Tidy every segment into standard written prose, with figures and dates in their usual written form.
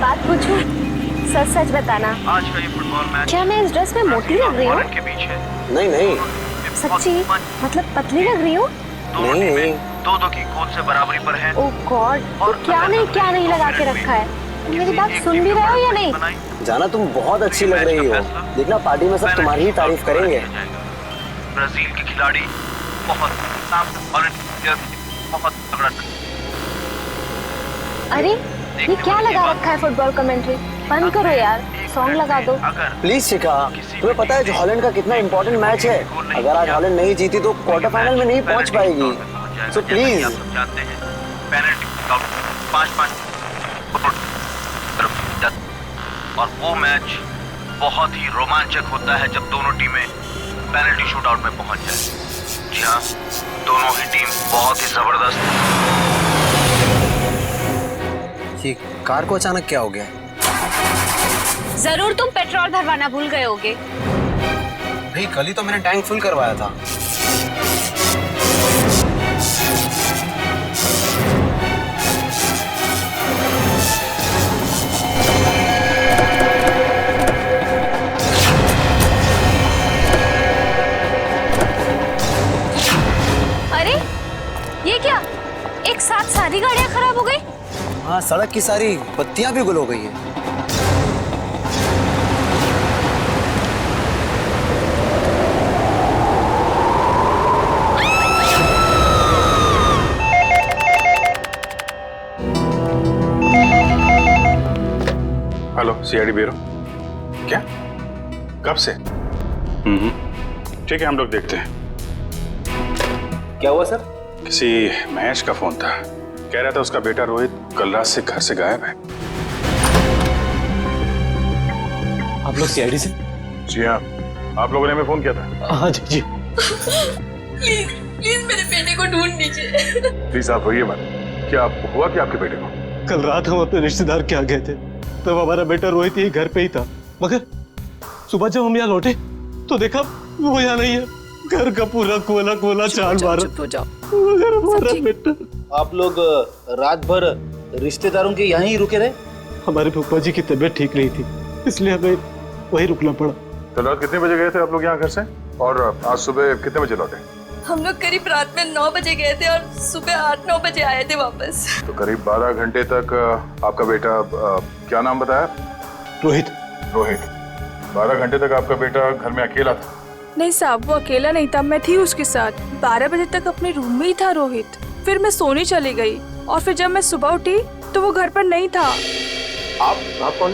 बात पूछूं? सच सच बताना, आज का ये फुटबॉल मैच क्या मैं इस ड्रेस में मोटी लग रही हूँ? के बीच है। नहीं नहीं सच्ची? मतलब पतली लग रही हूँ? दोनों नहीं। टीमें दो की गोल से बराबरी पर है। ओह गॉड, तो क्या नहीं लगा के रखा है? तुम मेरी बात सुन भी रहे हो या नहीं? जाना, तुम बहुत अच्छी लग रही हो। देखना पार्टी में सब तुम्हारी ही तारीफ करेंगे। ब्राजील के खिलाड़ी बहुत तगड़ा। अरे ये क्या लगा रखा है फुटबॉल कमेंट्री? बंद करो यार, सॉन्ग लगा दो। प्लीज शिखा, तुम्हें पता है जो हॉलैंड का कितना इम्पोर्टेंट मैच है? अगर आज हॉलैंड नहीं जीती तो क्वार्टर फाइनल में नहीं पहुंच पाएगी। So please. जानते हैं पेनल्टी 5-5 और वो मैच बहुत ही रोमांचक होता है जब दोनों टीमें पेनल्टी शूटआउट में पहुंच जाए। जी हाँ, दोनों ही टीम बहुत ही जबरदस्त। ये कार को अचानक क्या हो गया? जरूर तुम पेट्रोल भरवाना भूल गए होगे। भाई कल ही तो मैंने टैंक फुल करवाया था। अरे ये क्या, एक साथ सारी गाड़ियां खराब हो गई? हाँ, सड़क की सारी बत्तियां भी गुल हो गई है। Hello, CID bureau. क्या? कब से? ठीक है, हम लोग देखते हैं। क्या हुआ सर? किसी महेश का फोन था, कह रहा था उसका बेटा रोहित कल रात से घर से गायब है। आप लोग सीआईडी से? जी हाँ, आप लोगों ने हमें फोन किया था। हाँ जी जी। प्लीज मेरे बेटे को ढूंढ लीजिए। प्लीज आप रोइए मत। क्या हुआ क्या आपके बेटे को? कल रात हम अपने रिश्तेदार के यहाँ गए थे, तब हमारा बेटा रोहित यही घर पे ही था, मगर सुबह जब हम यहाँ लौटे तो देखा वो यहाँ नहीं है। घर का पूरा कोला चाल मारा। मगर हमारा बेटा। आप लोग रात भर रिश्तेदारों के यहाँ ही रुके रहे? हमारे फूफा जी की तबीयत ठीक नहीं थी, इसलिए हमें वही रुकना पड़ा। तो रात कितने बजे गए थे आप लोग यहाँ घर से, और आज सुबह कितने बजे लौटे? हम लोग करीब रात में 9 बजे गए थे और सुबह 8-9 बजे आए थे वापस। तो करीब 12 घंटे तक आपका बेटा, क्या नाम बताया? रोहित। रोहित। 12 घंटे तक आपका बेटा घर में अकेला था? नहीं साहब, वो अकेला नहीं था, मैं थी उसके साथ। 12 बजे तक अपने रूम में ही था रोहित। फिर मैं सोने चली गई और फिर जब मैं सुबह उठी तो वो घर पर नहीं था। आप कौन?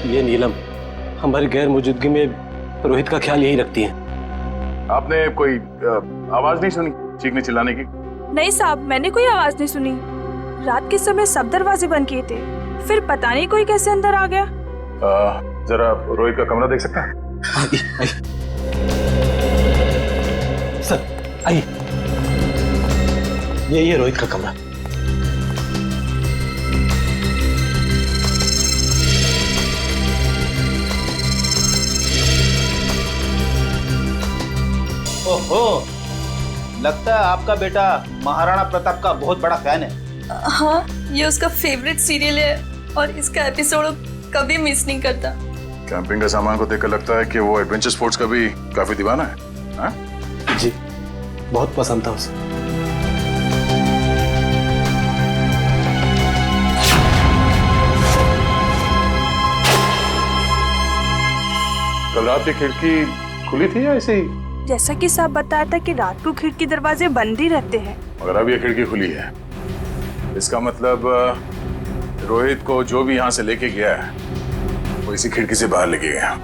ये नीलम हमारी गैर मौजूदगी में रोहित का ख्याल यही रखती है। आपने कोई आवाज नहीं सुनी चीखने चिल्लाने की? नहीं साहब, मैंने कोई आवाज नहीं सुनी। रात के समय सब दरवाजे बंद किए थे, फिर पता नहीं कोई कैसे अंदर आ गया। जरा रोहित का कमरा देख सकता है? आइए सर, आइए। यही है रोहित का कमरा। ओहो, लगता है आपका बेटा महाराणा प्रताप का बहुत बड़ा फैन है। हाँ, ये उसका फेवरेट सीरियल है और इसका एपिसोड कभी मिस नहीं करता। कैंपिंग का सामान को देखकर लगता है कि वो एडवेंचर स्पोर्ट्स का भी काफी दीवाना है। हाँ? जी, बहुत पसंद था उसे। कल रात की खिड़की खुली थी या ऐसे ही? जैसा कि साहब बताया था कि रात को खिड़की दरवाजे बंद ही रहते हैं। मगर अब ये खिड़की खुली है, इसका मतलब रोहित को जो भी यहाँ से लेके गया है वो इसी खिड़की से बाहर लेके गया।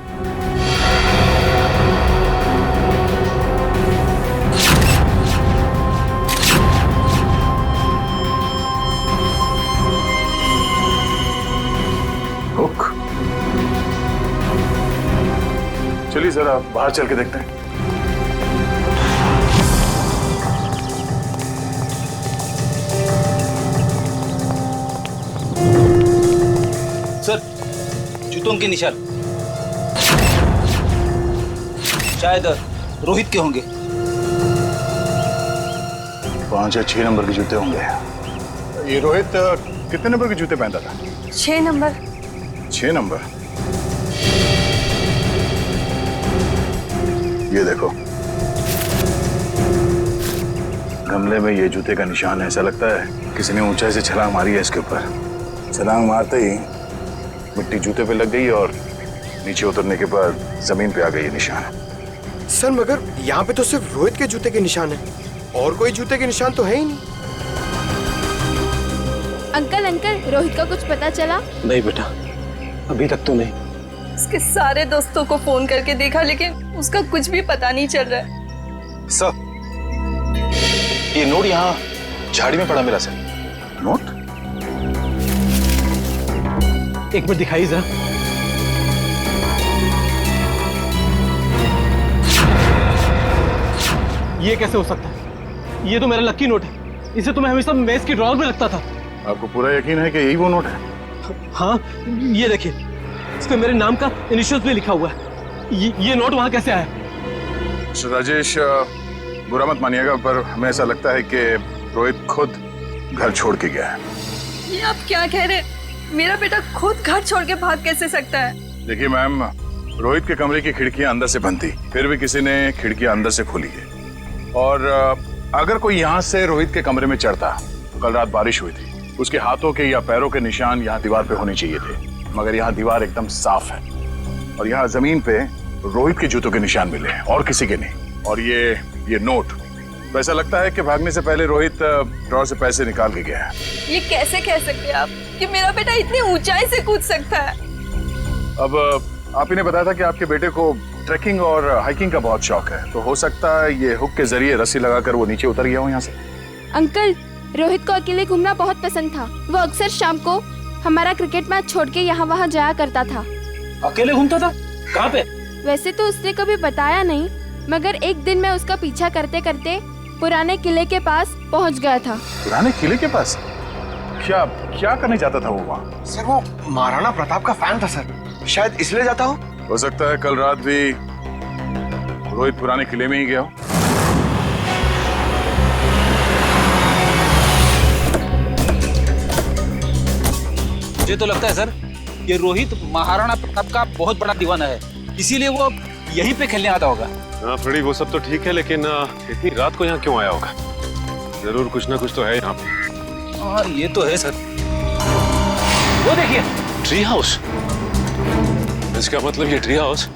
हुक। चलिए जरा बाहर चल के देखते हैं। सर, जूतों के निशान शायद रोहित के होंगे। 5 या 6 नंबर के जूते होंगे। ये रोहित कितने नंबर के जूते पहनता था? 6 नंबर। 6 नंबर। ये देखो, गमले में ये जूते का निशान है। ऐसा लगता है किसी ने ऊंचाई से छलांग मारी है इसके ऊपर। छलांग मारते ही मिट्टी जूते पे लग गई और नीचे उतरने के बाद जमीन पे आ गई ये निशान। सर मगर यहाँ पे तो सिर्फ रोहित के जूते के निशान है, और कोई जूते के निशान तो है ही नहीं। अंकल रोहित का कुछ पता चला? नहीं बेटा, अभी तक तो नहीं। उसके सारे दोस्तों को फोन करके देखा लेकिन उसका कुछ भी पता नहीं चल रहा है। सर, ये नोट यहाँ झाड़ी में पड़ा मिला सर। नोट? एक मिनट दिखाई जरा। ये कैसे हो सकता है? ये तो मेरा लकी नोट है। इसे तो मैं हमेशा मेज की ड्रॉअर में रखता था। आपको पूरा यकीन है कि यही वो नोट है? हाँ, ये देखिए, इस पे मेरे नाम का इनिशियल्स भी लिखा हुआ है। ये नोट वहां कैसे आया? मिस्टर राजेश, बुरा मत मानिएगा, पर हमें ऐसा लगता है कि रोहित खुद घर छोड़ के गया है। ये आप क्या कह रहे हैं? मेरा बेटा खुद घर छोड़ के भाग कैसे सकता है? देखिए मैम, रोहित के कमरे की खिड़कियां अंदर से बंद थी, फिर भी किसी ने खिड़कियां अंदर से खोली है। और अगर कोई यहाँ से रोहित के कमरे में चढ़ता, तो कल रात बारिश हुई थी, उसके हाथों के या पैरों के निशान यहाँ दीवार पे होने चाहिए थे, मगर यहाँ दीवार एकदम साफ है और यहाँ जमीन पे रोहित के जूतों के निशान मिले हैं और किसी के नहीं। और ये नोट, तो ऐसा लगता है कि भागने से पहले रोहित ड्रॉअर से पैसे निकाल के गया है। ये कैसे कह सकते हैं आप कि मेरा बेटा इतनी ऊंचाई से कूद सकता है? अब आप ही ने बताया था कि आपके बेटे को ट्रैकिंग और हाइकिंग का बहुत शौक है, तो हो सकता है ये हुक के जरिए रस्सी लगाकर वो नीचे उतर गया हो यहाँ से। अंकल, रोहित को अकेले घूमना बहुत पसंद था। वो अक्सर शाम को हमारा क्रिकेट मैच छोड़ के यहाँ वहाँ जाया करता था। अकेले घूमता था? कहाँ पे? वैसे तो उसने कभी बताया नहीं, मगर एक दिन मैं उसका पीछा करते करते पुराने किले के पास पहुँच गया था। पुराने किले के पास? क्या क्या करने जाता था वो वहाँ? सर वो महाराणा प्रताप का फैन था सर, शायद इसलिए जाता हो सकता है कल रात भी रोहित पुराने किले में ही गया हो। मुझे तो लगता है सर, ये रोहित महाराणा प्रताप का बहुत बड़ा दीवाना है, इसीलिए वो यहीं पे खेलने आता होगा। हाँ फ्रेडी, वो सब तो ठीक है, लेकिन इतनी रात को यहाँ क्यों आया होगा? जरूर कुछ ना कुछ तो है यहाँ पे। हाँ ये तो है सर। वो देखिए, ट्री हाउस। इसका मतलब ये ट्री हाउस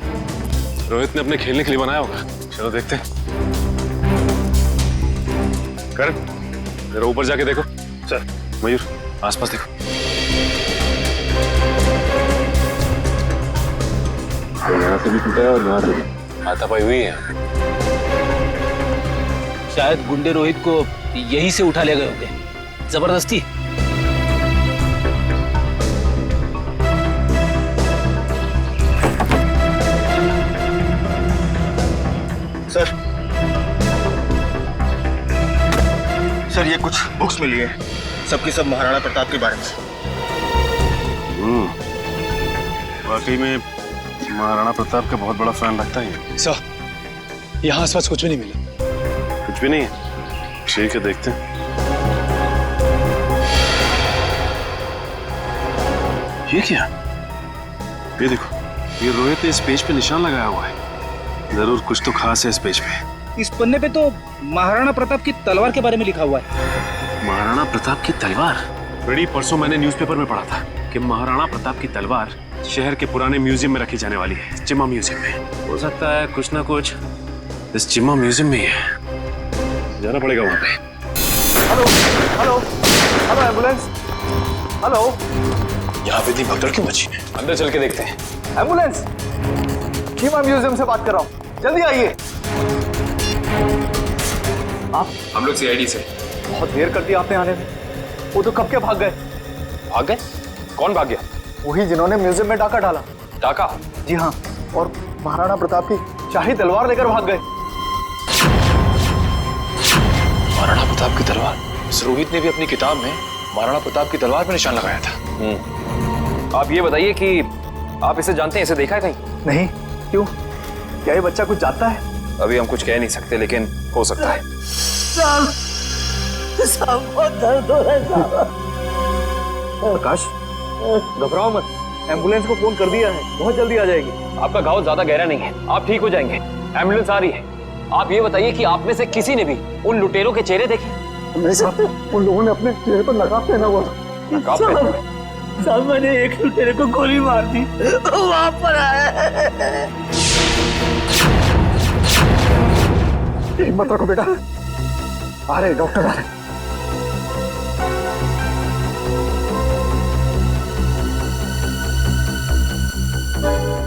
रोहित ने अपने खेलने के लिए बनाया होगा। चलो देखते हैं। कर जरा ऊपर जाके देखो। सर मयूर, आसपास देखो। यहाँ से भी टूटा है और यहाँ से भी हाथापाई हुई है। शायद गुंडे रोहित को यहीं से उठा ले गए होंगे जबरदस्ती। सर ये कुछ बुक्स मिली है, सबकी सब महाराणा प्रताप के बारे में। वाकई में महाराणा प्रताप का बहुत बड़ा फैन लगता है। सर, यहाँ आसपास कुछ भी नहीं मिला। कुछ भी नहीं है? ठीक है, देखते हैं। ये क्या? ये देखो, ये रोहित ने इस पेज पे निशान लगाया हुआ है। जरूर कुछ तो खास है इस पेज पे। इस पन्ने पे तो महाराणा प्रताप की तलवार के बारे में लिखा हुआ है। महाराणा प्रताप की तलवार? बड़ी परसों मैंने न्यूज़पेपर में पढ़ा था कि महाराणा प्रताप की तलवार शहर के पुराने म्यूजियम में रखी जाने वाली है, चिम्मा म्यूजियम में। हो सकता है कुछ ना कुछ इस चिम्मा म्यूजियम में ही है। जाना पड़ेगा वहां पे। Hello hello hello, ambulance. Hello, यहाँ पे इतनी भगदड़ क्यों मची है? अंदर चल के देखते हैं। एम्बुलेंस, चिम्मा म्यूजियम से बात कर रहा हूँ, जल्दी आइए। आप? हम लोग CID से। बहुत देर कर दी आपने आने में। वो तो कब के भाग गए। भाग गए? कौन भाग गया? वही जिन्होंने म्यूजियम में डाका डाला। डाका? जी हाँ, और महाराणा प्रताप की शाही तलवार लेकर भाग गए। महाराणा प्रताप की तलवार? रोहित ने भी अपनी किताब में महाराणा प्रताप की तलवार पे निशान लगाया था। आप ये बताइए कि आप इसे जानते हैं, इसे देखा है कहीं? नहीं। क्यों, क्या ये बच्चा कुछ जानता है? अभी हम कुछ कह नहीं सकते, लेकिन हो सकता है। प्रकाश, घबराओ मत, एम्बुलेंस को फोन कर दिया है, बहुत जल्दी आ जाएगी। आपका घाव ज्यादा गहरा नहीं है, आप ठीक हो जाएंगे। एम्बुलेंस आ रही है। आप ये बताइए कि आप में से किसी ने भी उन लुटेरों के चेहरे देखे? नहीं साहब, उन लोगों ने अपने चेहरे पर नकाब पहना हुआ था। नकाब पहना? साहब मैंने एक लुटेरे को गोली मार दी, वहां पर आया। हिम्मत रखो बेटा, आ रहे डॉक्टर आ रहे।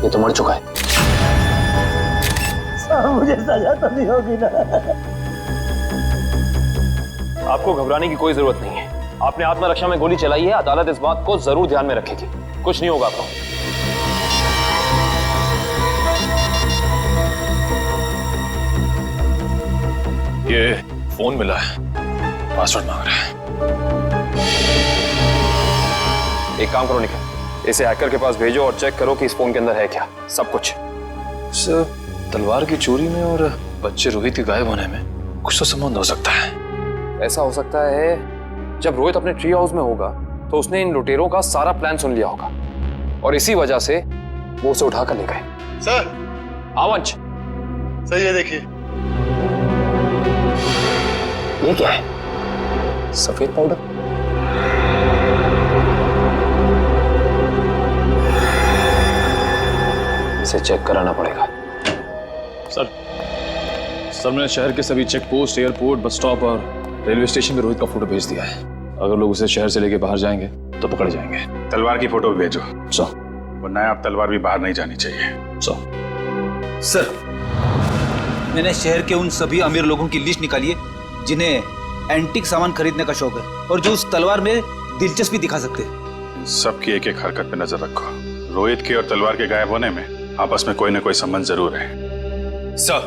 ये तो मर चुका है। साहब मुझे सजा तो नहीं होगी ना? आपको घबराने की कोई जरूरत नहीं है। आपने आत्मरक्षा में गोली चलाई है, अदालत इस बात को जरूर ध्यान में रखेगी। कुछ नहीं होगा आपको। ये फोन मिला है, पासवर्ड मांग रहा है। एक काम करो निखिल, इसे हैकर के पास भेजो और चेक करो कि इस फोन के अंदर है क्या सब कुछ। सर, तलवार की चोरी में और बच्चे रोहित के गायब होने में कुछ तो संबंध हो सकता है। ऐसा हो सकता है जब रोहित अपने ट्री हाउस में होगा तो उसने इन लुटेरों का सारा प्लान सुन लिया होगा और इसी वजह से वो उसे उठाकर ले गए। सर, आवंश, सर ये देखिए। ये क्या है? सफेद पाउडर। इसे चेक कराना पड़ेगा। सर, मैंने शहर के सभी check post, airport, bus stop और रेलवे स्टेशन पे रोहित का फोटो भेज दिया है। अगर लोग उसे शहर से लेके बाहर जाएंगे तो पकड़े जाएंगे। तलवार की फोटो भी भेजो। सर, वरना आप तलवार भी बाहर नहीं जानी चाहिए। सर, मैंने शहर के उन सभी अमीर लोगों की लिस्ट निकाली है जिन्हें एंटीक सामान खरीदने का शौक है और जो उस तलवार में दिलचस्पी दिखा सकते हैं। सबकी एक एक हरकत पे नजर रखो। रोहित के और तलवार के गायब होने में आपस में कोई ना कोई संबंध जरूर है। सर,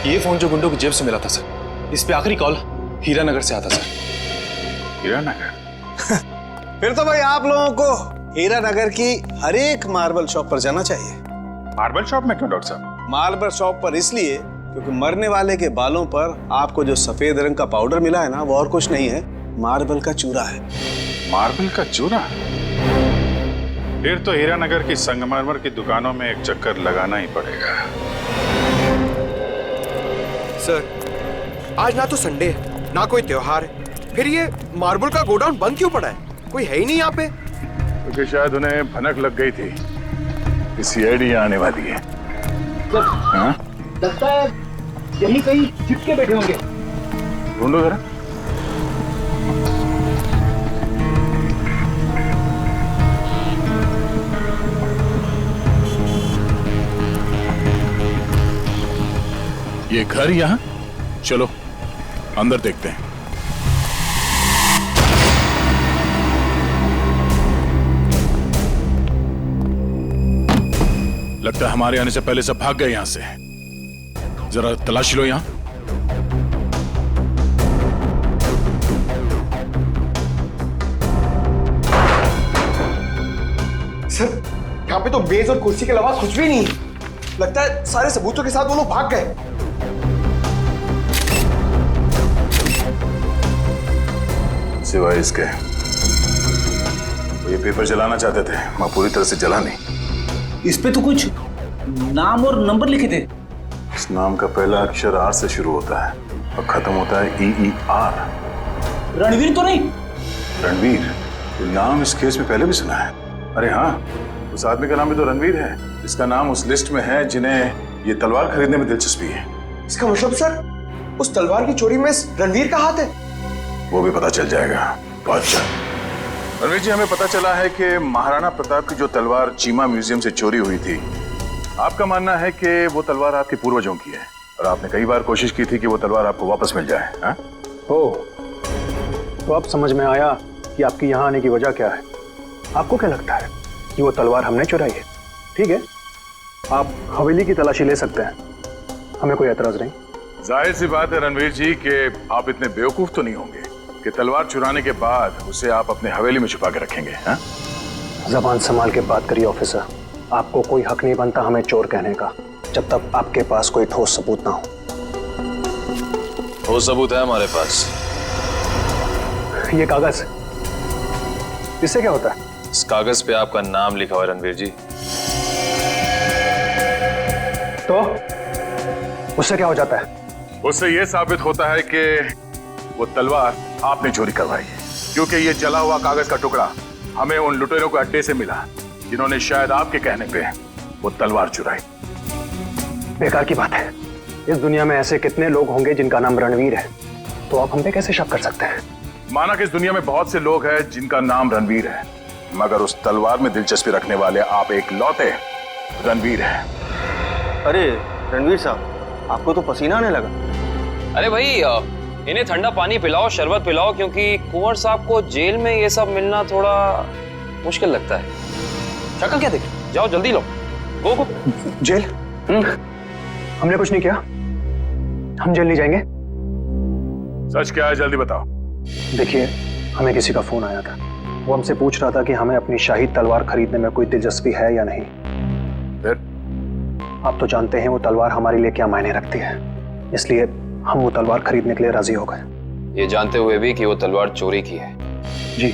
ये फोन जो गुंडों की जेब से मिला था सर, इस पे आखिरी कॉल हीरानगर से आता सर। हीरानगर? फिर तो भाई आप लोगों को हीरानगर की हर एक मार्बल शॉप पर जाना चाहिए। मार्बल शॉप में क्यों डॉक्टर साहब? मार्बल शॉप पर इसलिए क्योंकि मरने वाले के बालों पर आपको जो सफेद रंग का पाउडर मिला है ना, वो और कुछ नहीं है, मार्बल का चूरा है। मार्बल का चूरा? फिर तो हीरानगर की संगमरमर की दुकानों में एक चक्कर लगाना ही पड़ेगा। सर, आज ना तो संडे है ना कोई त्योहार है, फिर ये मार्बल का गोडाउन बंद क्यों पड़ा है? कोई है ही नहीं यहाँ पे। क्योंकि शायद उन्हें भनक लग गई थी कि सीआईडी आने वाली है। हाँ? लगता है यही कहीं छिपके बैठे होंगे। ढूंढो जरा। ये घर यहाँ? चलो अंदर देखते हैं। लगता है हमारे आने से पहले सब भाग गए यहां से। जरा तलाशी लो यहां। सर, यहाँ पे तो मेज और कुर्सी के अलावा कुछ भी नहीं। लगता है सारे सबूतों के साथ वो लोग भाग गए। सिवाय इसके वो ये पेपर जलाना चाहते थे, मैं पूरी तरह से जला नहीं। इस पे तो कुछ नाम और नंबर लिखे थे। इस नाम का पहला अक्षर आर से शुरू होता है और खत्म होता है EER। रणवीर तो नहीं? रणवीर? ये नाम इस केस में पहले भी सुना है। अरे हाँ, उस आदमी का नाम भी तो रणवीर है। इसका नाम उस लिस्ट में है जिन्हें ये तलवार खरीदने में दिलचस्पी है। इसका मतलब सर, उस तलवार की चोरी में रणवीर का हाथ है? वो भी पता चल जाएगा। अच्छा रणवीर जी, हमें पता चला है कि महाराणा प्रताप की जो तलवार चीमा म्यूजियम से चोरी हुई थी, आपका मानना है कि वो तलवार आपके पूर्वजों की है और आपने कई बार कोशिश की थी कि वो तलवार आपको वापस मिल जाए। हाँ? तो अब समझ में आया कि आपकी यहाँ आने की वजह क्या है। आपको क्या लगता है कि वो तलवार हमने चुराई है? ठीक है, आप हवेली की तलाशी ले सकते हैं, हमें कोई एतराज नहीं। जाहिर सी बात है रणवीर जी कि आप इतने बेवकूफ तो नहीं होंगे कि तलवार चुराने के बाद उसे आप अपने हवेली में छुपा के रखेंगे। हाँ? जबान संभाल के बात करिए ऑफिसर। आपको कोई हक नहीं बनता हमें चोर कहने का जब तक आपके पास कोई ठोस सबूत ना हो। ठोस सबूत है हमारे पास। ये कागज, इससे क्या होता है? इस कागज पे आपका नाम लिखा हुआ है रणवीर जी। तो उससे क्या हो जाता है? उससे यह साबित होता है कि वो तलवार आपने चोरी करवाई है, क्योंकि ये जला हुआ कागज का टुकड़ा हमें उन लुटेरों के अड्डे से मिला जिन्होंने शायद आपके कहने पे वो तलवार चुराई। बेकार की बात है। इस दुनिया में ऐसे कितने लोग होंगे जिनका नाम रणवीर है, तो आप हम पे कैसे शक कर सकते हैं? माना कि इस दुनिया में बहुत से लोग हैं जिनका नाम रणवीर है, मगर उस तलवार में दिलचस्पी रखने वाले आप एक लौते रणवीर हैं। अरे रणवीर साहब, आपको तो पसीना आने लगा। अरे भाई इन्हें ठंडा पानी पिलाओ, शरबत पिलाओ, क्योंकि कुंवर साहब को जेल में ये सब मिलना थोड़ा मुश्किल लगता है। शक्ल क्या देख? जाओ जल्दी लो, गो गो। जेल? हमने कुछ नहीं किया, हम जेल नहीं जाएंगे। सच क्या है, जल्दी बताओ। देखिए, हमें किसी का फोन आया था। वो हमसे पूछ रहा था कि हमें अपनी शाही तलवार खरीदने में कोई दिलचस्पी है या नहीं। फिर? आप तो जानते हैं वो तलवार हमारे लिए क्या मायने रखती है, इसलिए हम वो तलवार खरीदने के लिए राजी हो गए। ये जानते हुए भी कि वो तलवार चोरी की है। जी।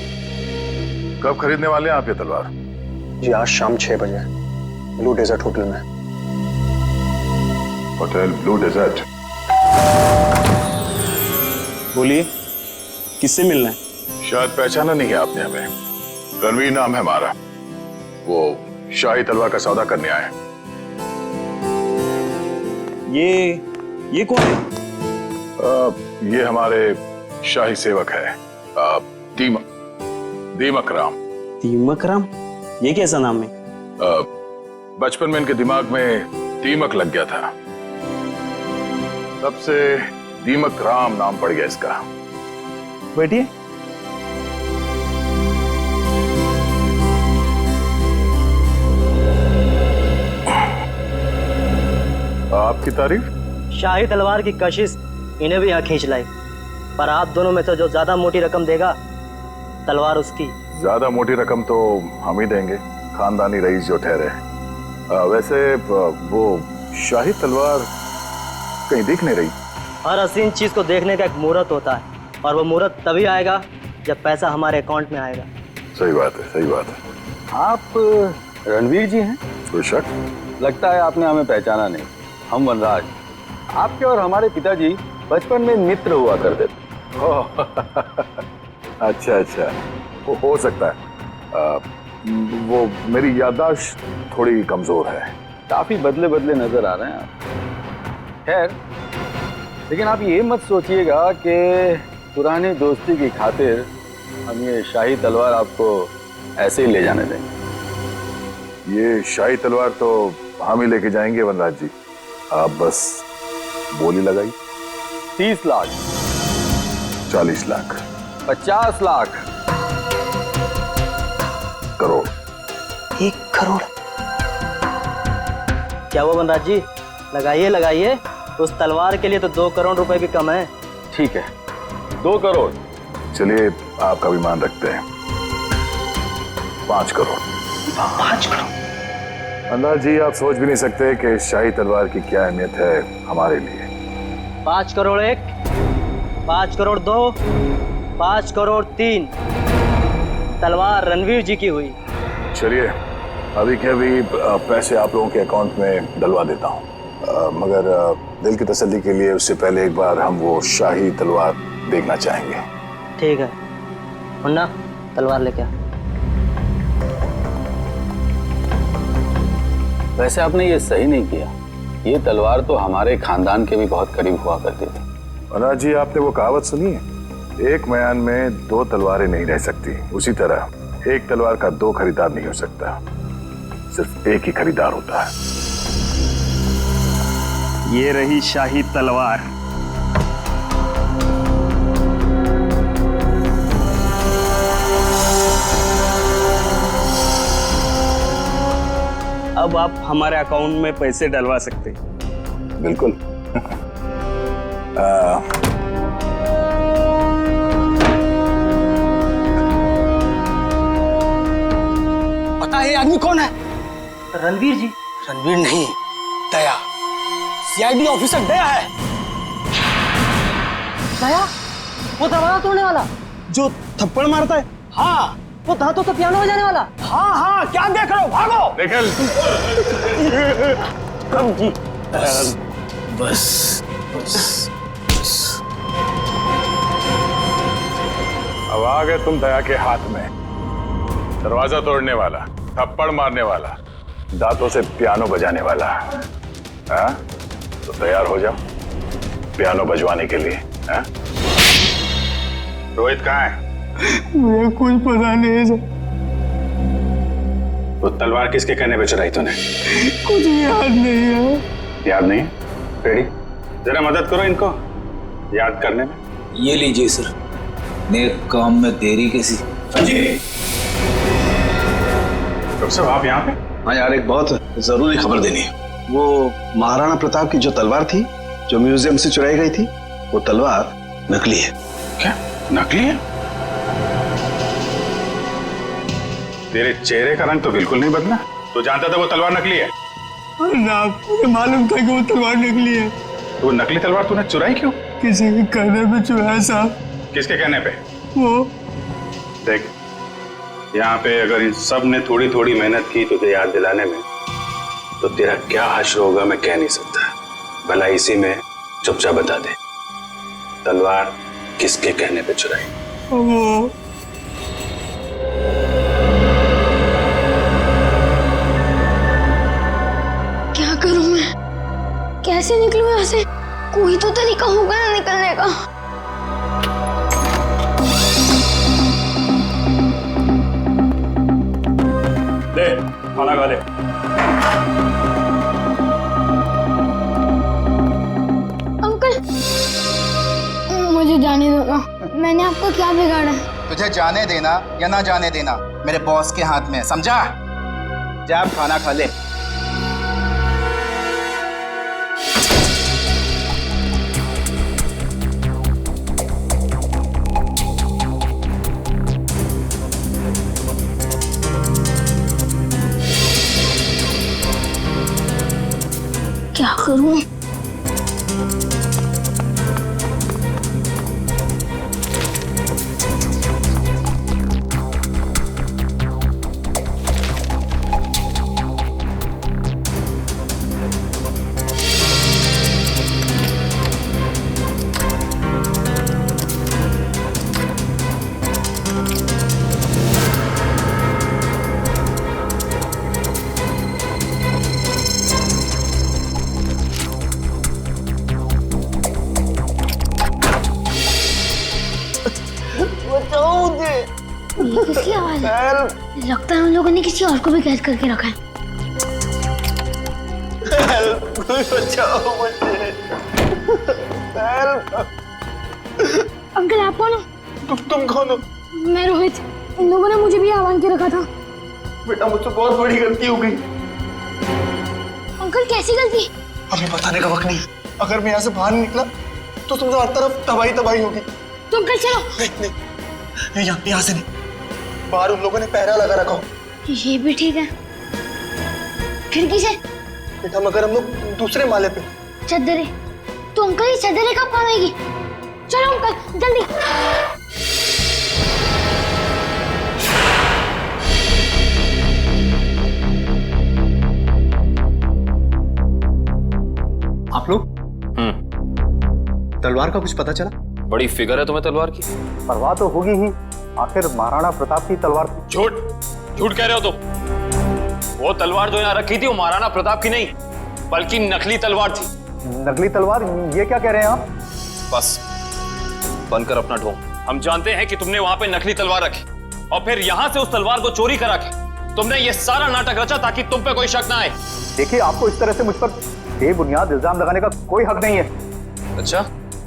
कब खरीदने वाले हैं आप ये तलवार? जी, आज शाम 6 बजे ब्लू डेजर्ट होटल में। Hotel Blue Desert? बोलिए, किससे मिलना है? शायद पहचाना नहीं है आपने हमें। रणवीर नाम है हमारा। वो शाही तलवार का सौदा करने आए। ये कौन है? ये हमारे शाही सेवक है, दीमक राम। दीमक राम? ये कैसा नाम है? बचपन में इनके दिमाग में दीमक लग गया था, तब से दीमक राम नाम पड़ गया इसका। बैठिए। आपकी तारीफ? शाही तलवार की कशिश इन्हें भी यहाँ खींच लाई, पर आप दोनों में से जो ज्यादा मोटी रकम देगा, तलवार उसकी। ज्यादा मोटी रकम तो हम ही देंगे, खानदानी रईस जो ठहरे। वैसे वो शाही तलवार कहीं दिख नहीं रही। हर हसीन चीज को देखने का एक मुहूर्त होता है, और वो मुहूर्त तभी आएगा जब पैसा हमारे अकाउंट में आएगा। सही बात है, सही बात है। आप रणवीर जी हैं? कोई शक? लगता है आपने हमें पहचाना नहीं। हम वनराज, आपके और हमारे पिताजी बचपन में मित्र हुआ करते थे। अच्छा अच्छा, वो हो सकता है। वो मेरी याददाश्त थोड़ी कमजोर है। काफी बदले बदले नजर आ रहे हैं आप। खैर, लेकिन आप ये मत सोचिएगा कि पुरानी दोस्ती की खातिर हम ये शाही तलवार आपको ऐसे ही ले जाने देंगे। ये शाही तलवार तो हम ही लेके जाएंगे वनराज जी, आप बस बोली लगाई। 30 लाख, 40 लाख, 50 लाख, करोड़। 1 करोड़? क्या हुआ वनराज जी, लगाइए लगाइए। उस तलवार के लिए तो 2 करोड़ रुपए भी कम है। ठीक है, 2 करोड़। चलिए, आपका भी मान रखते हैं। 5 करोड़। 5 करोड़? वनराज जी, आप सोच भी नहीं सकते कि इस शाही तलवार की क्या अहमियत है हमारे लिए। 5 करोड़ 1, 5 करोड़ 2, 5 करोड़ 3। तलवार रणवीर जी की हुई। चलिए, अभी के अभी पैसे आप लोगों के अकाउंट में डलवा देता हूँ, मगर दिल की तसल्ली के लिए उससे पहले एक बार हम वो शाही तलवार देखना चाहेंगे। ठीक है, मुन्ना तलवार लेके आ। वैसे आपने ये सही नहीं किया। ये तलवार तो हमारे खानदान के भी बहुत करीब हुआ करती थी। वनराज जी, आपने वो कहावत सुनी है, एक मयान में 2 तलवारें नहीं रह सकती। उसी तरह एक तलवार का 2 खरीदार नहीं हो सकता, सिर्फ एक ही खरीदार होता है। ये रही शाही तलवार। अब आप हमारे अकाउंट में पैसे डलवा सकते हैं। बिल्कुल। पता है ये आदमी कौन है? रणवीर जी। रणवीर नहीं, दया। सीआईडी ऑफिसर दया है। दया? वो दरवाजा तोड़ने वाला जो थप्पड़ मारता है? हाँ, वो दांतों तो पियानो बजाने वाला। हाँ हाँ, क्या देख रहे हो, भागो। निकल। कब जी? बस बस बस। अब आ गए तुम दया के हाथ में। दरवाजा तोड़ने वाला, थप्पड़ मारने वाला, दांतों से पियानो बजाने वाला। हाँ? तो तैयार हो जाओ पियानो बजवाने के लिए। हाँ? रोहित कहाँ है? मुझे कुछ पता नहीं है सर। वो तलवार किसके कहने पे चुराई तूने? कुछ याद नहीं है। याद नहीं? रेडी? जरा मदद करो इनको याद करने में। ये लीजिए सर, नेक काम में देरी कैसी। डॉक्टर साहब आप यहाँ पे? हाँ यार, एक बहुत जरूरी खबर देनी है। वो महाराणा प्रताप की जो तलवार थी, जो म्यूजियम से चुराई गई थी, वो तलवार नकली है। क्या नकली है? तेरे चेहरे का रंग तो बिल्कुल नहीं बदला। तो जानता था वो तलवार नकली है? मुझे मालूम था कि वो तलवार नकली है। तो वो नकली तलवार तूने चुराई क्यों? किसी के कहने पे चुराया साहब। किसके कहने पे? वो देख, यहाँ पे अगर इन सब ने थोड़ी थोड़ी मेहनत की तुझे याद दिलाने में, तो तेरा क्या हश्र होगा मैं कह नहीं सकता। भला इसी में चुपचाप बता दे, तलवार किसके कहने पे चुराई? वो क्या करूं मैं? कैसे निकलूं यहाँ से? कोई तो तरीका होगा ना निकलने का। ले खाना खा ले। अंकल, मुझे जाने दो ना। मैंने आपको क्या बिगाड़ा? तुझे जाने देना या ना जाने देना मेरे बॉस के हाथ में है, समझा? जा आप खाना खा ले। क्या करूं? ये किसकी आवाज है? लगता है उन लोगों ने किसी और को भी कैद करके रखा है। बचाओ मुझे। अंकल आप कौन हो? तुम कौन हो? मैं रोहित। इन लोगों ने मुझे भी आह्वान के रखा था। बेटा मुझसे बहुत बड़ी गलती हो गई। अंकल कैसी गलती? हमें बताने का वक्त नहीं। अगर मैं यहाँ से बाहर निकला तो समझो हर तरफ तबाही तबाही होगी। तो अंकल चलो। नहीं, यहाँ से नहीं। बाहर उन लोगों ने पहरा लगा रखा हो। ये भी ठीक है। खिड़की से? बेटा मगर हम लोग दूसरे माले पे। चद्दरे? तो अंकल ये चद्दरे कब काम आएगी? चलो अंकल जल्दी। आप लोग तलवार का कुछ पता चला? बड़ी फिगर है तुम्हें तलवार की। परवाह तो होगी ही, आखिर महाराणा प्रताप की तलवार थी। झूठ कह रहे हो तुम। वो तलवार जो यहाँ रखी थी वो महाराणा प्रताप की नहीं बल्कि नकली तलवार थी। नकली तलवार? ये क्या कह रहे हैं आप? बस बंद कर अपना ढोंग। हम जानते हैं कि तुमने वहां पे नकली तलवार रखी और फिर यहाँ से उस तलवार को चोरी करा के तुमने ये सारा नाटक रचा ताकि तुम पे कोई शक ना आए। देखिए, आपको इस तरह से मुझ पर बेबुनियाद इल्जाम लगाने का कोई हक नहीं है। अच्छा,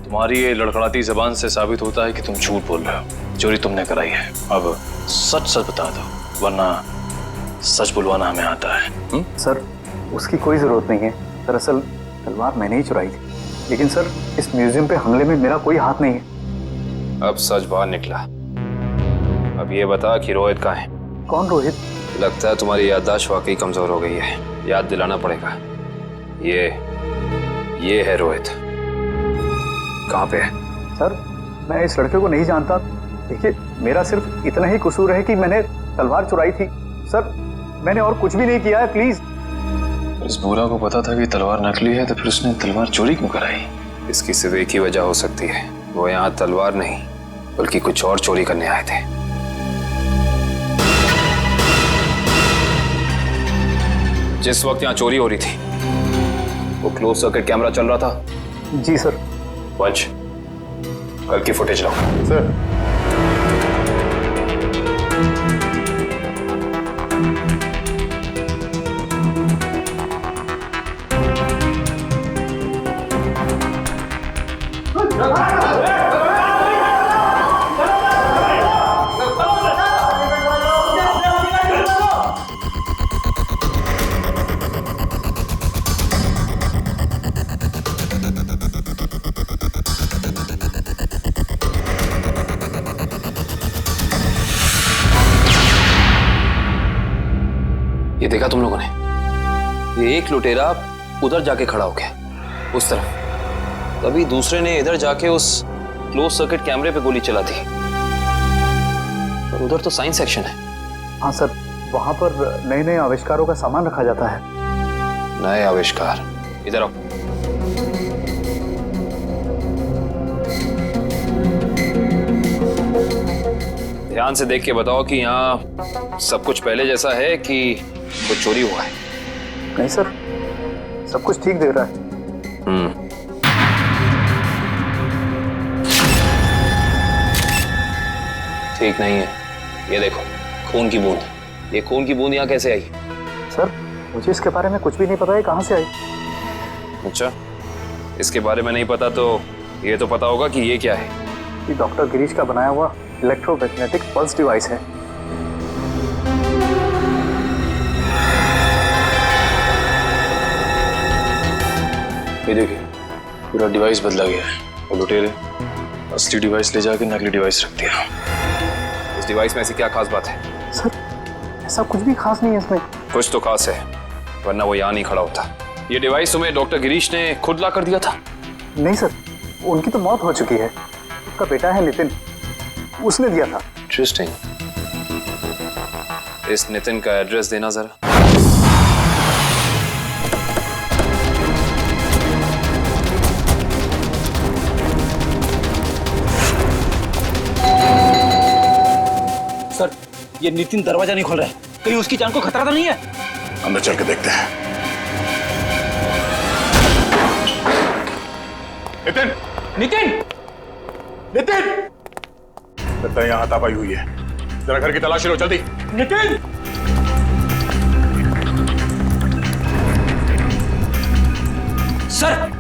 तुम्हारी ये लड़खड़ाती जबान से साबित होता है कि तुम झूठ बोल रहे हो। चोरी तुमने कराई है। अब सच सच बता दो, वरना सच बुलवाना हमें आता है। सर, उसकी कोई जरूरत नहीं है। दरअसल तलवार मैंने ही चुराई थी। लेकिन सर, इस म्यूजियम पे हमले में मेरा कोई हाथ नहीं है। अब सच बाहर निकला। अब ये बता कि रोहित कहाँ है? कौन रोहित? लगता है तुम्हारी याददाश्त वाकई कमजोर हो गई है। याद दिलाना पड़ेगा। ये है रोहित। कहाँ पे है? सर, मैं इस लड़के को नहीं जानता। देखिए, मेरा सिर्फ इतना ही कसूर है कि मैंने तलवार चुराई थी सर, मैंने और कुछ भी नहीं किया है, प्लीज। इस भोला को पता था कि तलवार नकली है, तो फिर उसने तलवार चोरी क्यों कराई? इसकी सिर्फ एक ही वजह हो सकती है, वो यहाँ तलवार नहीं बल्कि कुछ और चोरी करने आए थे। जिस वक्त यहाँ चोरी हो रही थी वो क्लोज सर्किट कैमरा चल रहा था? जी सर। वंश, कल की फुटेज लाओ। सर। ये देखा तुम लोगों ने? ये एक लुटेरा उधर जाके खड़ा हो गया उस तरफ, तभी दूसरे ने इधर जाके उस क्लोज सर्किट कैमरे पे गोली चला दी। पर उधर तो साइंस सेक्शन है। हाँ सर, वहां पर नए नए आविष्कारों का सामान रखा जाता है। नए आविष्कार? इधर आओ। ध्यान से देख के बताओ कि यहाँ सब कुछ पहले जैसा है कि कुछ चोरी हुआ है? नहीं सर, सब कुछ ठीक दे रहा है। ठीक नहीं है। ये देखो, खून की बूंद। ये खून की बूंद यहाँ कैसे आई? सर, मुझे इसके बारे में कुछ भी नहीं पता है, कहाँ से आई। अच्छा, इसके बारे में नहीं पता तो ये तो पता होगा कि ये क्या है। ये डॉक्टर गिरीश का बनाया हुआ इलेक्ट्रोमैग्नेटिक पल्स डिवाइस है। ये देखिए, पूरा डिवाइस बदला गया है और लुटेरे असली डिवाइस ले जाके नकली डिवाइस रख दिया। इस डिवाइस में ऐसी क्या खास बात है? सर, ऐसा कुछ भी खास नहीं है इसमें। कुछ तो खास है, वरना वो यहाँ नहीं खड़ा होता। ये डिवाइस तुम्हें डॉक्टर गिरीश ने खुद ला कर दिया था? नहीं सर, उनकी तो मौत हो चुकी है। उसका बेटा है नितिन, उसने दिया था। इंटरेस्टिंग। इस नितिन का एड्रेस देना जरा। सर, ये नितिन दरवाजा नहीं खोल रहा है, कहीं उसकी जान को खतरा तो नहीं है? अंदर चल के देखते हैं। नितिन! नितिन! नितिन! लगता है यहाँ हाथापाई हुई है। जरा घर की तलाशी लो जल्दी। नितिन! सर,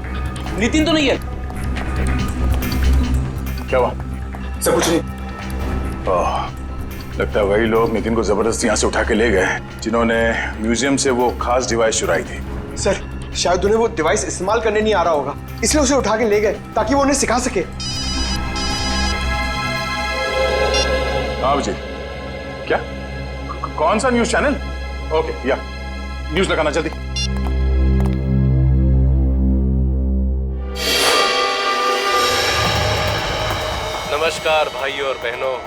नितिन तो नहीं है। क्या हुआ? सर कुछ नहीं। लगता है वही लोग नितिन को जबरदस्ती यहाँ से उठा के ले गए जिन्होंने म्यूजियम से वो खास डिवाइस चुराई थी। सर, शायद उन्हें वो डिवाइस इस्तेमाल करने नहीं आ रहा होगा, इसलिए उसे उठा के ले गए ताकि वो उन्हें सिखा सके। हाँ विजय, क्या? कौन सा न्यूज चैनल? ओके, या न्यूज लगाना जल्दी। नमस्कार भाइयों और बहनों,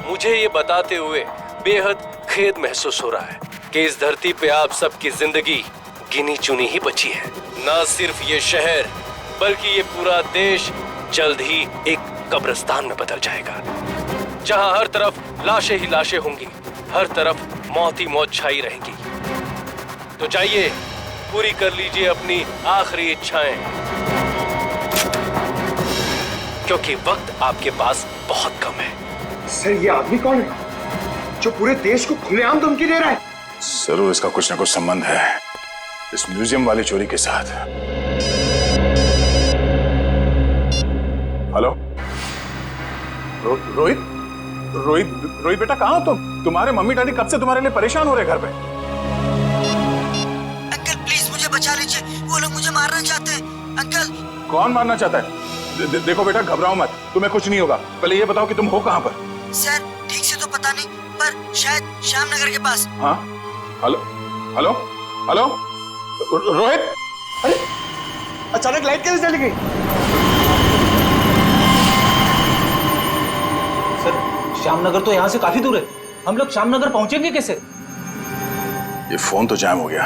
मुझे ये बताते हुए बेहद खेद महसूस हो रहा है कि इस धरती पे आप सबकी जिंदगी गिनी चुनी ही बची है। न सिर्फ ये शहर बल्कि ये पूरा देश जल्द ही एक कब्रिस्तान में बदल जाएगा, जहां हर तरफ लाशें ही लाशें होंगी, हर तरफ मौत ही मौत छाई रहेंगी। तो जाइए, पूरी कर लीजिए अपनी आखिरी इच्छाएं, क्योंकि वक्त आपके पास बहुत कम है। सर, ये आदमी कौन है जो पूरे देश को खुलेआम धमकी दे रहा है? जरूर इसका कुछ ना कुछ संबंध है इस म्यूजियम वाली चोरी के साथ। हेलो रोहित? रोहित बेटा, कहाँ हो तुम? तुम्हारे मम्मी डैडी कब से तुम्हारे लिए परेशान हो रहे घर पे। अंकल प्लीज मुझे बचा लीजिए, वो लोग मुझे मारना चाहते हैं। अंकल। कौन मारना चाहता है? देखो बेटा, घबराओ मत, तुम्हें कुछ नहीं होगा। पहले ये बताओ कि तुम हो कहाँ पर? सर, ठीक से तो पता नहीं, पर शायद श्याम नगर के पास। हाँ, हेलो हेलो हेलो रोहित! अरे अचानक लाइट कैसे चली गई? सर, श्यामनगर तो यहाँ से काफी दूर है, हम लोग श्यामनगर पहुंचेंगे कैसे? ये फोन तो जैम हो गया,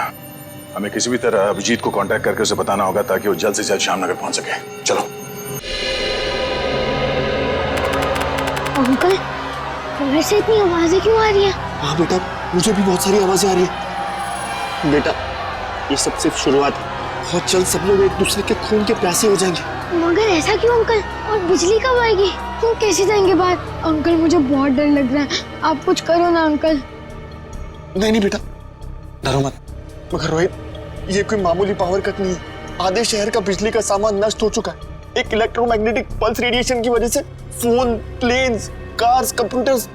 हमें किसी भी तरह अभिजीत को कांटेक्ट करके उसे बताना होगा ताकि वो जल्द से जल्द श्यामनगर पहुंच सके। चलो। अंकल, वैसे इतनी आवाजें क्यों आ रही है? हाँ बेटा, मुझे भी बहुत सारी आवाजें आ रही है। बेटा, ये सब सिर्फ शुरुआत है, बहुत जल्द सब लोग एक दूसरे के खून के प्यासे हो जाएंगे। मगर ऐसा क्यों अंकल? और बिजली कब आएगी? तुम कैसे जाएंगे बाहर? अंकल मुझे बहुत डर लग रहा है, आप कुछ करो ना अंकल। नहीं बेटा, डरो मत। मगर रोहित, ये कोई मामूली पावर कट नहीं है। आधे शहर का बिजली का सामान नष्ट हो चुका है। एक इलेक्ट्रोमैग्नेटिक पल्स रेडिएशन की वजह से फोन, प्लेन्स, कार्स, कंप्यूटर्स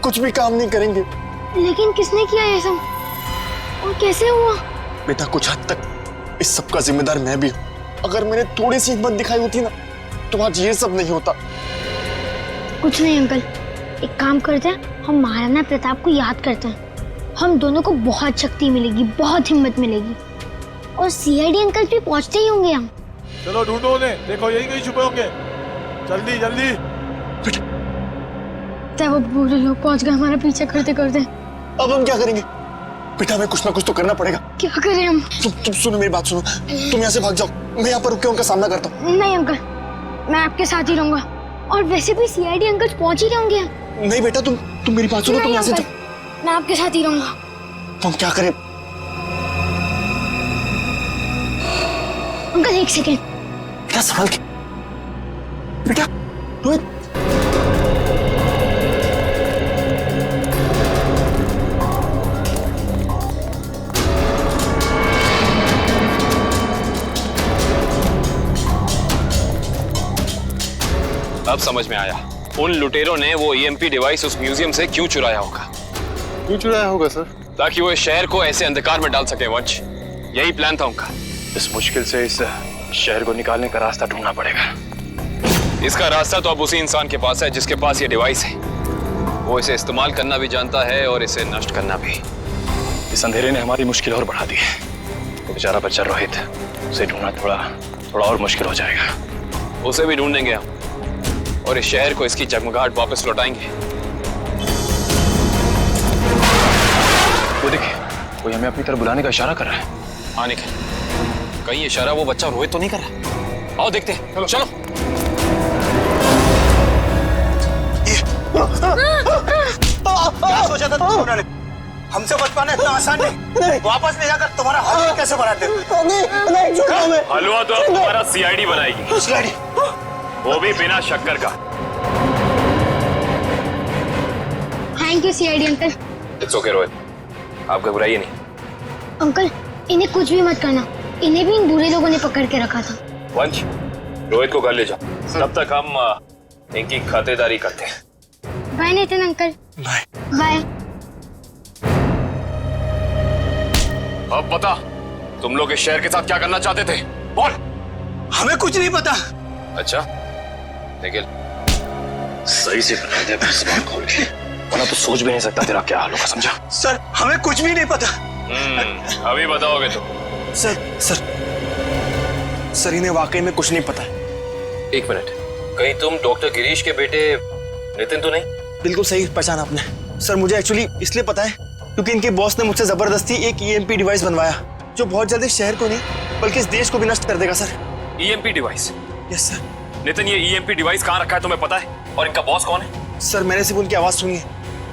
कुछ भी काम नहीं करेंगे। लेकिन किसने किया ये सब और कैसे हुआ? बेटा, कुछ हद तक इस सब का जिम्मेदार मैं भी हूँ। अगर मैंने थोड़ी सी हिम्मत दिखाई होती ना तो आज ये सब नहीं होता। कुछ नहीं अंकल, एक काम करते हैं, हम महाराणा प्रताप को याद करते हैं। हम दोनों को बहुत शक्ति मिलेगी, बहुत हिम्मत मिलेगी, और सीआईडी अंकल भी पहुंचते ही होंगे। हम चलो ढूंढो उन्हें, देखो यही कहीं छुपे होंगे। जल्दी जल्दी। वो बुरे लोग पहुंच गए हमारा पीछे करते करते। अब हम क्या करेंगे? बेटा, हमें कुछ ना कुछ तो करना पड़ेगा। क्या करें हम? तुम सुनो मेरी बात सुनो, तुम यहाँ से भाग जाओ, मैं यहाँ पर रुक के उनका सामना करता हूँ। नहीं अंकल, मैं आपके साथ ही रहूंगा, और वैसे भी सीआईडी अंकल पहुंच ही होंगे। नहीं बेटा, तुम मेरी बात सुनो, तुम यहाँ से जाओ। मैं आपके साथ ही रहूंगा। तुम क्या करें? अंकल एक सेकेंड। क्या संभाल के? बेटा, रोहित। अब समझ में आया, उन लुटेरों ने वो ईएमपी डिवाइस उस म्यूजियम से क्यों चुराया होगा। क्यों चुराया होगा सर? ताकि वो इस शहर को ऐसे अंधकार में डाल सके वंश, यही प्लान था उनका। इस मुश्किल से इस शहर को निकालने का रास्ता ढूंढना पड़ेगा। इसका रास्ता तो अब उसी इंसान के पास है जिसके पास ये डिवाइस है। वो इसे इस्तेमाल करना भी जानता है और इसे नष्ट करना भी। इस अंधेरे ने हमारी मुश्किल और बढ़ा दी है। वो बेचारा बच्चा रोहित, उसे ढूंढना थोड़ा और मुश्किल हो जाएगा। उसे भी ढूंढेंगे हम, और इस शहर को इसकी जगमगाहट वापस लौटाएंगे। वो देखिए, कोई हमें अपनी तरफ बुलाने का इशारा कर रहा है। हाँ निखिल, कहीं इशारा वो बच्चा रोहित तो नहीं कर रहा? आओ देखते हैं। चलो। क्या सोचा था तुमने? हमसे बच पाना इतना आसान नहीं। वापस ले जाकर तुम्हारा हलवा कैसे बनाते? हलवा तो अब तुम्हारा सीआईडी बनाएगी। सीआईडी? वो भी बिना शक्कर का। Thank you CID uncle. It's okay Rohit, आप घबराइए नहीं। अंकल, इन्हें कुछ भी मत करना, इन्हें भी इन बुरे लोगों ने पकड़ के रखा था। वंश, रोहित को घर ले जाओ, तब तक हम इनकी खातेदारी करते हैं। Bye Nitin uncle. Bye. Bye. अब बता, तुम लोग इस शहर के साथ क्या करना चाहते थे? बोल। हमें कुछ नहीं पता। अच्छा निखिल, सही से बता दे जुबान खोल के, वरना तो सोच भी नहीं सकता तेरा क्या हाल होगा, समझा? सर, हमें कुछ भी नहीं पता। अभी बताओगे तो? सर इन्हें वाकई में कुछ नहीं पता। एक मिनट, कहीं तुम डॉक्टर गिरीश के बेटे नितिन तो नहीं? बिल्कुल सही पहचाना आपने। सर, मुझे एक्चुअली इसलिए पता है क्योंकि इनके बॉस ने मुझसे जबरदस्ती एक ईएमपी डिवाइस बनवाया जो बहुत जल्दी शहर को नहीं बल्कि इस देश को भी नष्ट कर देगा। Sir, EMP device? Yes sir. Nitin, ये ईएमपी डिवाइस कहाँ रखा है तुम्हें पता है? और इनका बॉस कौन है? सर, मैंने सिर्फ उनकी आवाज सुनी है,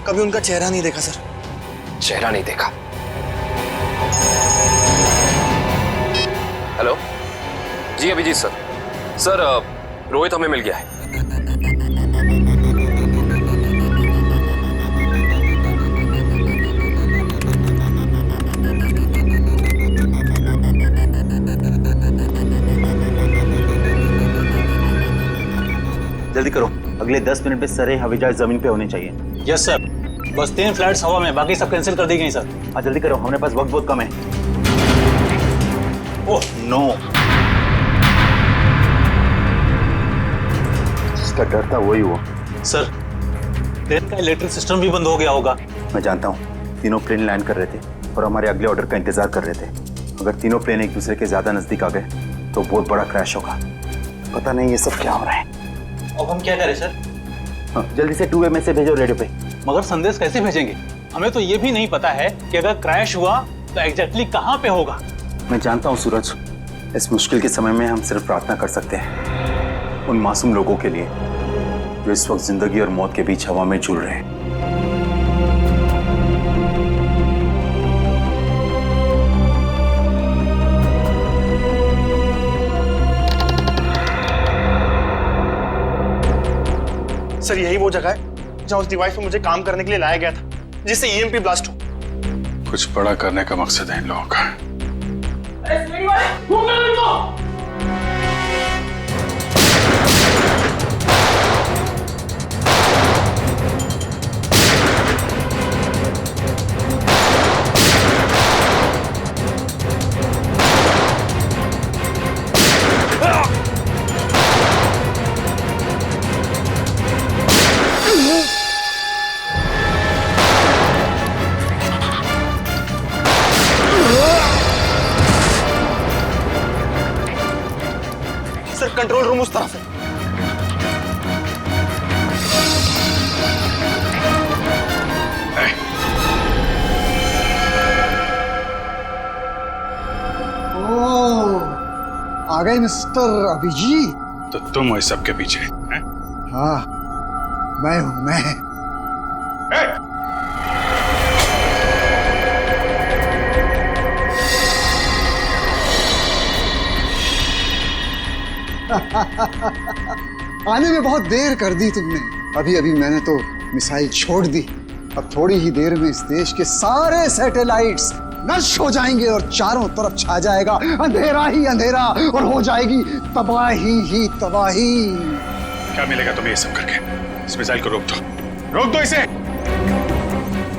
कभी उनका चेहरा नहीं देखा। सर, चेहरा नहीं देखा? हेलो जी, अभिजीत सर। सर, रोहित हमें मिल गया है। जल्दी करो, अगले 10 मिनट में सारे हवाई जहाज जमीन पे होने चाहिए। Yes sir. बस 3 फ्लाइट्स हवा में, बाकी सब कैंसिल कर दी गई सर। हाँ जल्दी करो, हमारे पास वक्त बहुत कम है। ओह नो, जिसका डर था वही हुआ। सर, प्लेन का इलेक्ट्रिक सिस्टम भी बंद हो गया होगा। मैं जानता हूँ, तीनों प्लेन लैंड कर रहे थे और हमारे अगले ऑर्डर का इंतजार कर रहे थे। अगर तीनों प्लेन एक दूसरे के ज्यादा नजदीक आ गए तो बहुत बड़ा क्रैश होगा। पता नहीं ये सब क्या हो रहा है। अब हम क्या करें सर? जल्दी से 2 में से भेजो रेडियो पे। मगर संदेश कैसे भेजेंगे? हमें तो ये भी नहीं पता है कि अगर क्रैश हुआ तो एग्जैक्टली कहाँ पे होगा। मैं जानता हूँ सूरज, इस मुश्किल के समय में हम सिर्फ प्रार्थना कर सकते हैं उन मासूम लोगों के लिए जो इस वक्त जिंदगी और मौत के बीच हवा में झूल रहे हैं। सर यही वो जगह है जहाँ उस डिवाइस पे मुझे काम करने के लिए लाया गया था, जिससे ईएमपी ब्लास्ट हो। कुछ बड़ा करने का मकसद है इन लोगों का। सर कंट्रोल रूम उस तरफ है। आ गए मिस्टर अभिजीत। तो तुम हो इस सब के पीछे हैं? हाँ मैं हूं मैं। आने में बहुत देर कर दी तुमने। अभी अभी मैंने तो मिसाइल छोड़ दी। अब थोड़ी ही देर में इस देश के सारे सैटेलाइट्स नष्ट हो जाएंगे और चारों तरफ छा जाएगा अंधेरा ही अंधेरा और हो जाएगी तबाही ही तबाही। क्या मिलेगा तुम्हें ये सब करके? इस मिसाइल को रोक दो, रोक दो इसे।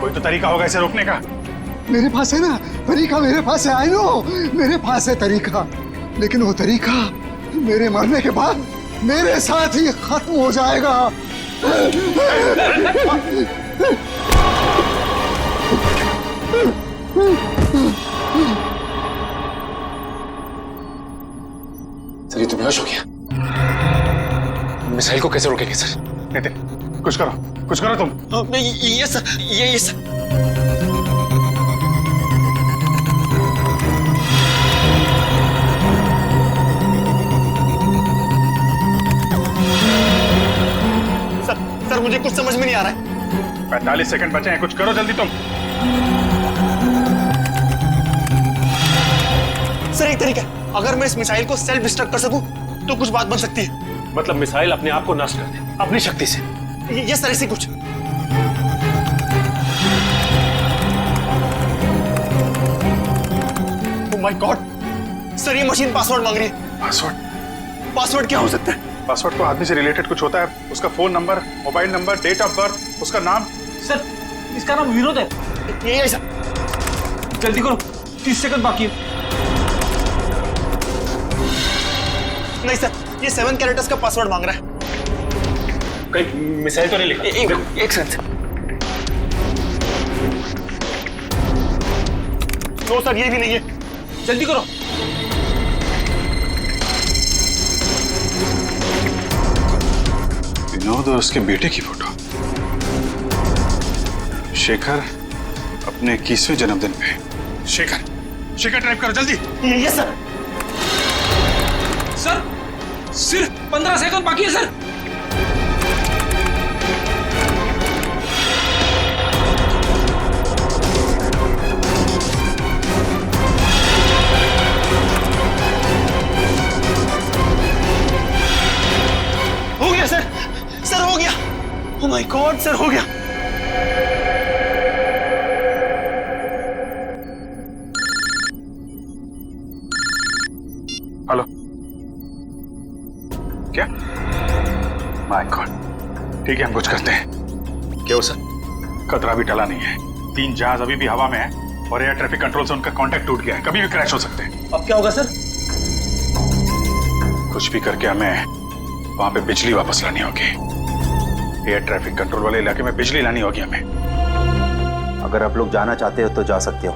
कोई तो तरीका होगा इसे रोकने का। मेरे पास है ना तरीका, मेरे पास है। आई नो मेरे पास है तरीका, लेकिन वो तरीका मेरे मरने के बाद मेरे साथ ही खत्म हो जाएगा। सर ये तो बेहोश हो गया। मिसाइल को कैसे रोकेंगे सर? नितिन कुछ करो तुम। ये सर ये सर। सर मुझे कुछ समझ में नहीं आ रहा है। 45 सेकंड बचे हैं, कुछ करो जल्दी तुम। सर एक तरीका है, अगर मैं इस मिसाइल को सेल्फ डिस्ट्रक्ट कर सकूं तो कुछ बात बन सकती है। मतलब मिसाइल अपने आप को नष्ट कर दे अपनी शक्ति से? ये सर ऐसी कुछ। ओह माय गॉड सर, ये मशीन पासवर्ड मांग रही है। पासवर्ड क्या हो सकता है? पासवर्ड तो आदमी से रिलेटेड कुछ होता है, उसका phone number, mobile number, date of birth, उसका नाम। सर इसका नाम विनोद है। ये ऐसा। जल्दी करो 30 सेकंड बाकी है। नहीं सर, ये 7 कैरेक्टर्स का पासवर्ड मांग रहा है। कहीं मिसाइल तो नहीं लिखा? एक सेकंड। नो सर ये भी नहीं है। जल्दी करो। विनोद और उसके बेटे की फोटो। शेखर अपने 21वें जन्मदिन पे। शेखर टाइप करो जल्दी। ये सर। सर सिर्फ 15 सेकंड बाकी है सर। हो गया सर, सर हो गया। ओह माय गॉड सर हो गया। हेलो क्या? माय गॉड ठीक है हम कुछ करते हैं। क्या हो सर? खतरा भी टला नहीं है, 3 जहाज अभी भी हवा में है और एयर ट्रैफिक कंट्रोल से उनका कांटेक्ट टूट गया है, कभी भी क्रैश हो सकते हैं। अब क्या होगा सर? कुछ भी करके हमें वहां पे बिजली वापस लानी होगी। एयर ट्रैफिक कंट्रोल वाले इलाके में बिजली लानी होगी हमें। अगर आप लोग जाना चाहते हो तो जा सकते हो,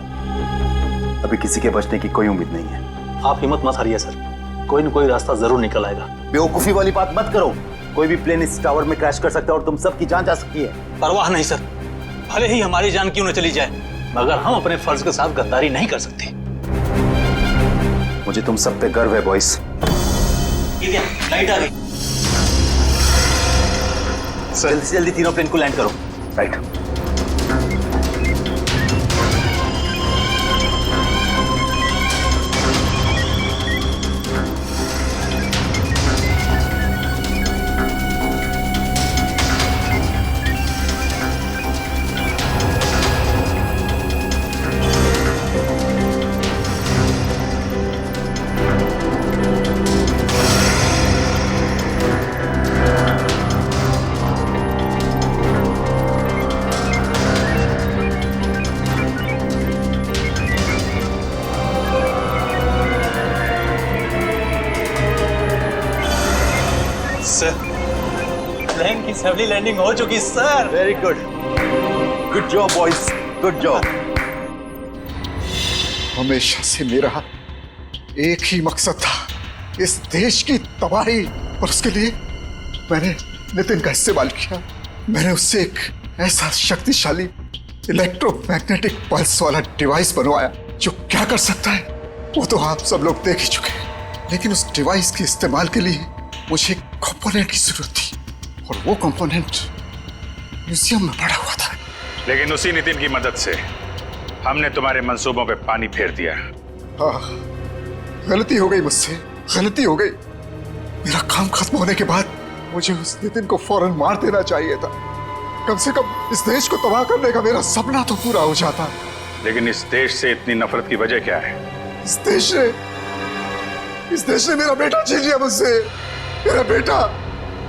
अभी किसी के बचने की कोई उम्मीद नहीं है। आप हिम्मत मत हारिए सर, कोई न कोई रास्ता जरूर निकल आएगा। बेवकूफी वाली बात मत करो, कोई भी प्लेन इस टावर में क्रैश कर सकता है और तुम सबकी जान जा सकती है। परवाह नहीं सर, भले ही हमारी जान क्यों न चली जाए, मगर हम अपने फर्ज के साथ गद्दारी नहीं कर सकते। मुझे तुम सब पे गर्व है बॉयज। लाइट आ गई। जल्दी से जल्दी तीनों प्लेन को लैंड करो। राइट। प्लेन की सफली लैंडिंग हो चुकी sir. Very good, good job boys, good job. हमेशा से मेरा एक ही मकसद था, इस देश की तबाही, और उसके लिए मैंने नितिन का इस्तेमाल किया। मैंने उससे एक ऐसा शक्तिशाली इलेक्ट्रोमैग्नेटिक पल्स वाला डिवाइस बनवाया जो क्या कर सकता है वो तो आप सब लोग देख ही चुके हैं। लेकिन उस डिवाइस के इस्तेमाल के लिए मुझे एक कंपोनेंट की जरूरत थी, और वो कंपोनेंट म्यूजियम में पड़ा हुआ था। लेकिन उसी नितिन की मदद से हमने तुम्हारे मंसूबों पे पानी फेर दिया। हाँ, गलती हो गई मुझसे, गलती हो गई। मेरा काम खत्म होने के बाद मुझे उस नितिन को फौरन मार देना चाहिए था। कम से कम इस देश को तबाह करने का मेरा सपना तो पूरा हो जाता। लेकिन इस देश से इतनी नफरत की वजह क्या है? इस देश ने मेरा बेटा छीन लिया मुझसे। मेरा बेटा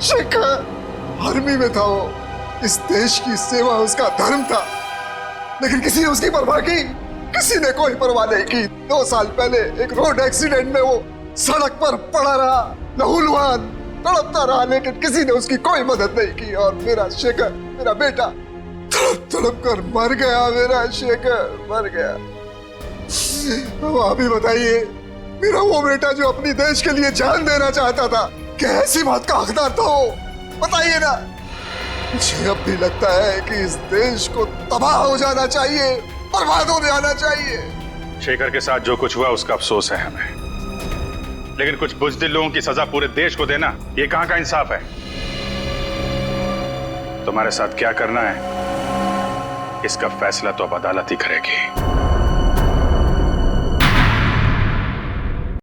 शेखर आर्मी में था, वो इस देश की सेवा उसका धर्म था, लेकिन किसी ने उसकी परवाह की? किसी ने कोई परवाह नहीं की। 2 साल पहले एक रोड एक्सीडेंट में वो सड़क पर पड़ा रहा, लहूलुहान तड़पता रहा, लेकिन किसी ने उसकी कोई मदद नहीं की। और मेरा शेखर, मेरा बेटा तड़प तड़प कर मर गया। मेरा शेखर मर गया। अब आप ही बताइए, मेरा वो बेटा जो अपनी देश के लिए जान देना चाहता था, क्या ऐसी बात का हकदार था वो? बताइए ना। मुझे अब भी लगता है कि इस देश को तबाह हो जाना चाहिए, बर्बाद हो जाना चाहिए। शेखर के साथ जो कुछ हुआ उसका अफसोस है हमें, लेकिन कुछ बुज़दिल लोगों की सजा पूरे देश को देना ये कहां का इंसाफ है? तुम्हारे साथ क्या करना है इसका फैसला तो अब अदालत ही करेगी।